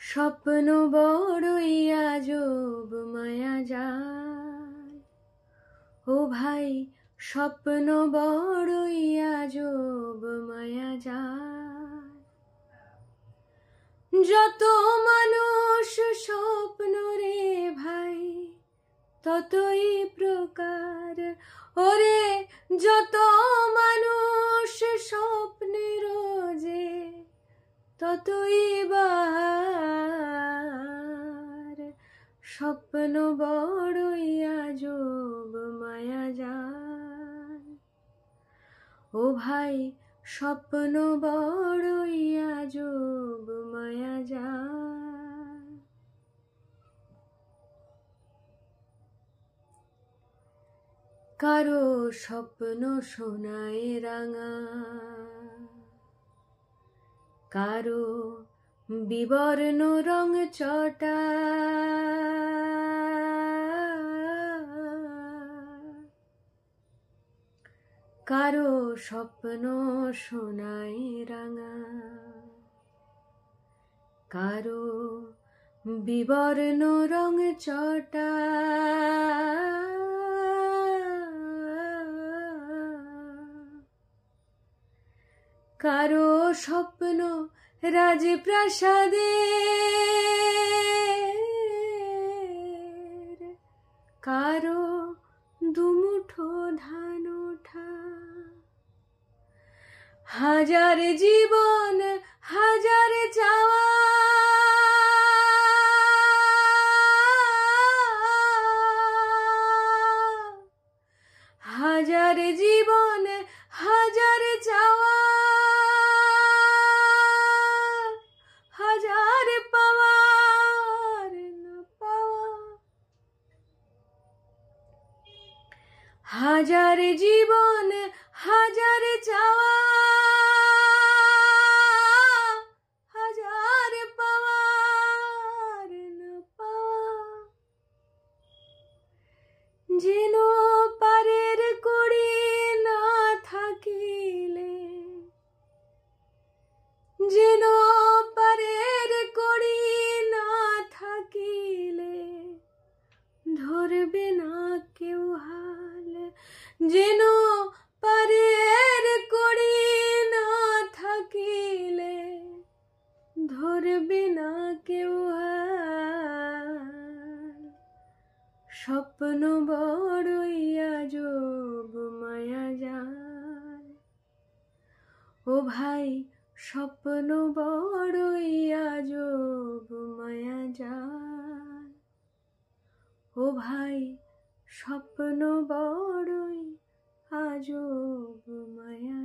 স্বপ্ন বড়ই আজব মায়া যায়। ও ভাই স্বপ্ন বড়ই আজব মায়া যায়। যত মানুষ স্বপ্ন রে ভাই ততই প্রকার। ওরে যত মানুষ স্বপ্নের রোজে ততই বাহার। স্বপ্ন বড়ই আজব মায়া যায়। ও ভাই স্বপ্ন বড়ই আজব মায়া যায়। কারো স্বপ্ন সোনায় রাঙা, কারো বিবর্ণ রং চটা, কারো স্বপ্ন সোনায় রাঙা, কারো বিবর্ণ রং চটা। কারো স্বপ্ন রাজপ্রাসাদের, কারো দুমুঠো ধান ওঠা। হাজার জীবন হাজার চাওয়া, হাজার জীবন হাজার চাওয়া, হাজার পাওয়ার না পাওয়া। হাজার জীবন হাজার চাওয়া, হাজার পাওয়ার না পাওয়া। যেন পারের কড়ি না থাকিলে, যেন পারের কড়ি না থাকিলে ধরবে না কেউ হাল। যেন পারের কড়ি না থাকিলে ধরবে না কেউ হাল। স্বপ্ন বড়ই আজব মায়া যায়। ও ভাই স্বপ্ন বড়ই আজব মায়া যায়। ও ভাই স্বপ্ন বড়ই আজব মায়া।